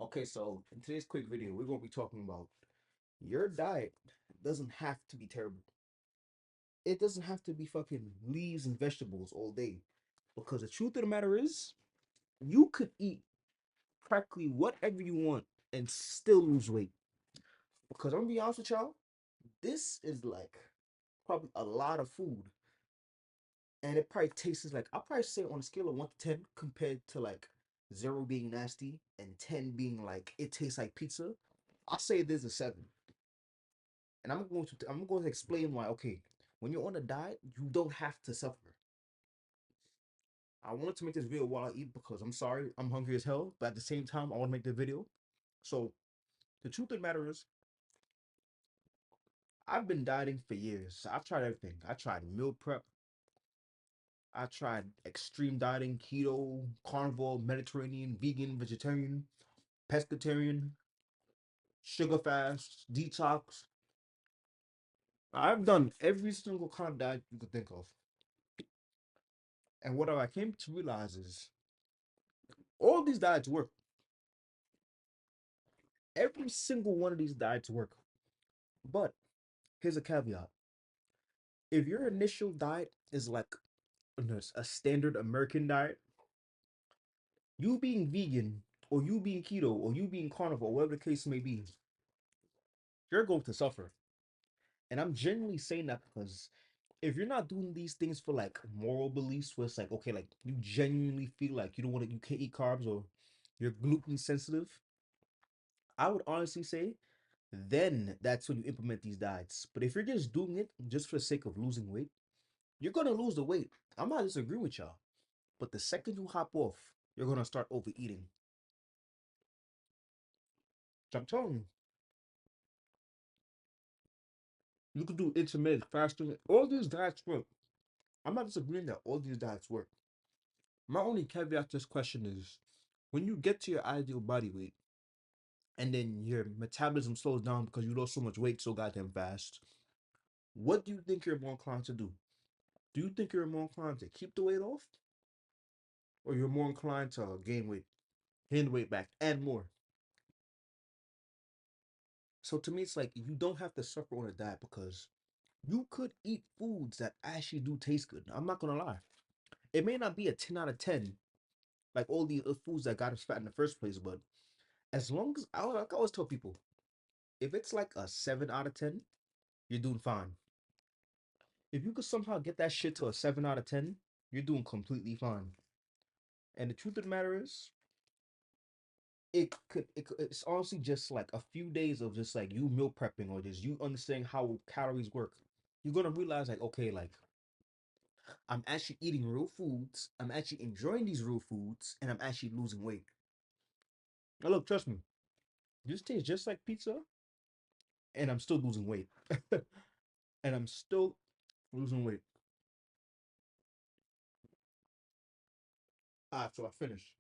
Okay, so in today's quick video, we're going to be talking about your diet doesn't have to be terrible. It doesn't have to be fucking leaves and vegetables all day. Because the truth of the matter is, you could eat practically whatever you want and still lose weight. Because I'm gonna be honest with y'all, this is like probably a lot of food. And it probably tastes like, I'll probably say on a scale of 1 to 10 compared to like 0 being nasty and 10 being like it tastes like pizza. I'll say this is a 7. And I'm going to explain why. Okay, when you're on a diet, you don't have to suffer. I wanted to make this video while I eat because I'm sorry, I'm hungry as hell, but at the same time, I want to make the video. So the truth of the matter is, I've been dieting for years. I've tried everything. I tried meal prep. I tried extreme dieting, keto, carnivore, Mediterranean, vegan, vegetarian, pescatarian, sugar fast, detox. I've done every single kind of diet you could think of. And what I came to realize is all these diets work. Every single one of these diets work. But here's a caveat. If your initial diet is like a standard American diet, you being vegan or you being keto or you being carnivore, whatever the case may be, you're going to suffer. And I'm genuinely saying that because if you're not doing these things for like moral beliefs, where it's like, okay, like you genuinely feel like you don't want to, you can't eat carbs or you're gluten sensitive, I would honestly say then that's when you implement these diets. But if you're just doing it just for the sake of losing weight, you're gonna lose the weight. I'm not disagreeing with y'all. But the second you hop off, you're gonna start overeating. So I'm telling you, you could do intermittent fasting. All these diets work. I'm not disagreeing that all these diets work. My only caveat to this question is when you get to your ideal body weight and then your metabolism slows down because you lost so much weight so goddamn fast, what do you think you're more inclined to do? Do you think you're more inclined to keep the weight off or you're more inclined to gain the weight back and more? So to me, it's like you don't have to suffer on a diet because you could eat foods that actually do taste good. I'm not gonna lie. It may not be a 10 out of 10, like all the foods that got us fat in the first place, but as long as like I always tell people, if it's like a 7 out of 10, you're doing fine. If you could somehow get that shit to a 7 out of 10, you're doing completely fine. And the truth of the matter is, it's honestly just like a few days of just like you meal prepping or just you understanding how calories work. You're gonna realize like, okay, like I'm actually eating real foods, I'm actually enjoying these real foods, and I'm actually losing weight. Now look, trust me, this tastes just like pizza, and I'm still losing weight. And I'm still losing weight. Alright, so I finished.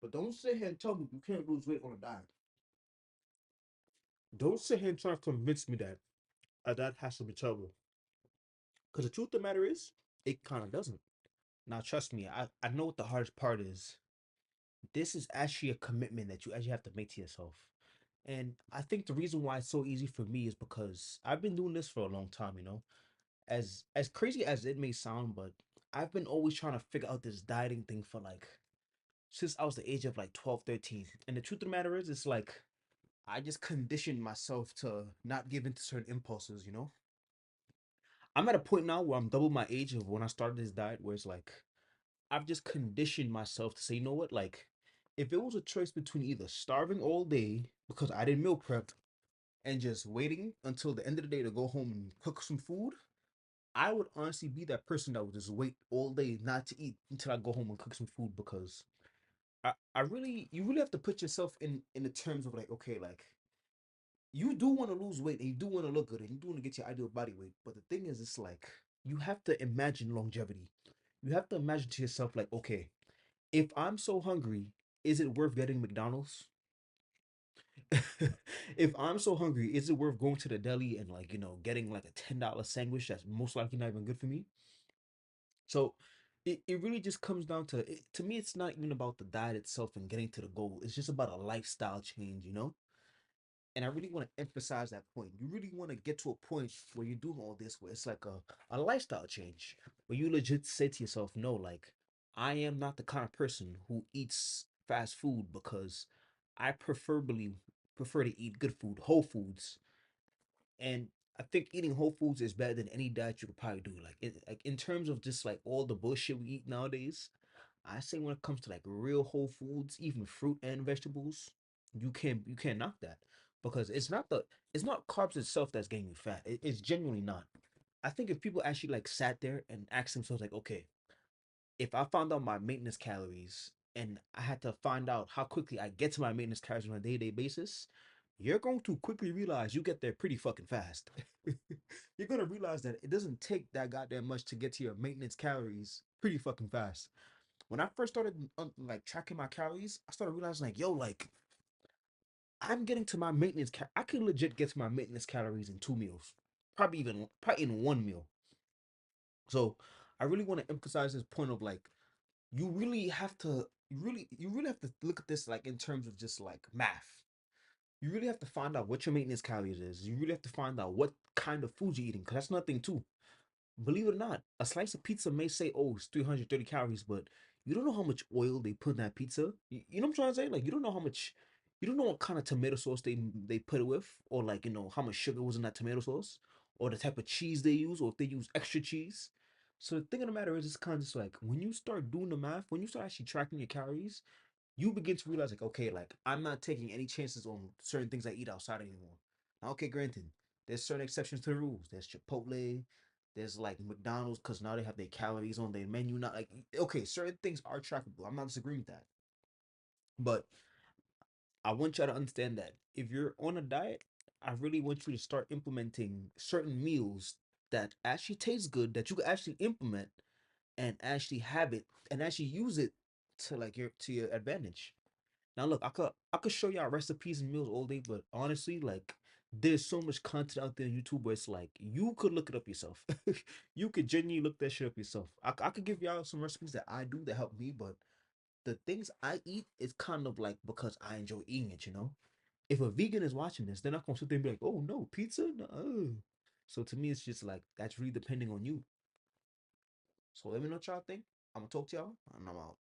But don't sit here and tell me you can't lose weight on a diet. Don't sit here and try to convince me that a diet has to be terrible. Because the truth of the matter is, it kind of doesn't. Now, trust me, I know what the hardest part is. This is actually a commitment that you actually have to make to yourself. And I think the reason why it's so easy for me is because I've been doing this for a long time, you know. As crazy as it may sound, but I've been always trying to figure out this dieting thing for like since I was the age of like 12, 13. And the truth of the matter is it's like I just conditioned myself to not give in to certain impulses, you know? I'm at a point now where I'm double my age of when I started this diet, where it's like I've just conditioned myself to say, you know what, like if it was a choice between either starving all day because I didn't meal prep and just waiting until the end of the day to go home and cook some food, I would honestly be that person that would just wait all day not to eat until I go home and cook some food because I really you really have to put yourself in the terms of like, okay, like you do want to lose weight and you do want to look good and you do want to get your ideal body weight. But the thing is, it's like you have to imagine longevity. You have to imagine to yourself, like, okay, if I'm so hungry, is it worth getting McDonald's? If I'm so hungry, is it worth going to the deli and like, getting like a $10 sandwich that's most likely not even good for me? So it really just comes down to to me. It's not even about the diet itself and getting to the goal. It's just about a lifestyle change, you know. And I really want to emphasize that point. You really want to get to a point where you're doing all this, where it's like a lifestyle change, where you legit say to yourself, no, like, I am not the kind of person who eats fast food because I preferably prefer to eat good food, whole foods. And I think eating whole foods is better than any diet you could probably do. Like in terms of just like all the bullshit we eat nowadays, I say when it comes to like real whole foods, even fruit and vegetables, you can't knock that because it's not carbs itself that's getting you fat. It's genuinely not. I think if people actually like sat there and asked themselves like, okay, if I found out my maintenance calories and I had to find out how quickly I get to my maintenance calories on a day-to-day basis, you're going to quickly realize you get there pretty fucking fast. You're gonna realize that it doesn't take that goddamn much to get to your maintenance calories pretty fucking fast. When I first started like tracking my calories, I started realizing like, yo, like I'm getting to my maintenance. I can legit get to my maintenance calories in 2 meals, probably in 1 meal. So I really want to emphasize this point of like you really have to look at this like in terms of just like math. You really have to find out what your maintenance calories is. You really have to find out what kind of food you're eating because that's nothing too. Believe it or not, a slice of pizza may say, "Oh, it's 330 calories," but you don't know how much oil they put in that pizza. You know what I'm trying to say? Like you don't know how much, you don't know what kind of tomato sauce they put it with, or like how much sugar was in that tomato sauce, or the type of cheese they use, or if they use extra cheese. So the thing of the matter is, it's kind of just like when you start doing the math, when you start actually tracking your calories, you begin to realize like, okay, like I'm not taking any chances on certain things I eat outside anymore. Now, okay, granted, there's certain exceptions to the rules. There's Chipotle, there's like McDonald's because now they have their calories on their menu. Not like okay, certain things are trackable. I'm not disagreeing with that, but I want y'all to understand that if you're on a diet, I really want you to start implementing certain meals that actually taste good that you can actually implement and actually have it and actually use it to like your advantage. Now look, I could show y'all recipes and meals all day, but honestly, like there's so much content out there on YouTube where it's like you could look it up yourself. You could genuinely look that shit up yourself. I could give y'all some recipes that I do that help me, but the things I eat is kind of like because I enjoy eating it, you know? If a vegan is watching this, they're not gonna sit there and be like, oh no, pizza? No. So to me, it's just like that's really depending on you. So let me know what y'all think. I'm gonna talk to y'all and I'm out.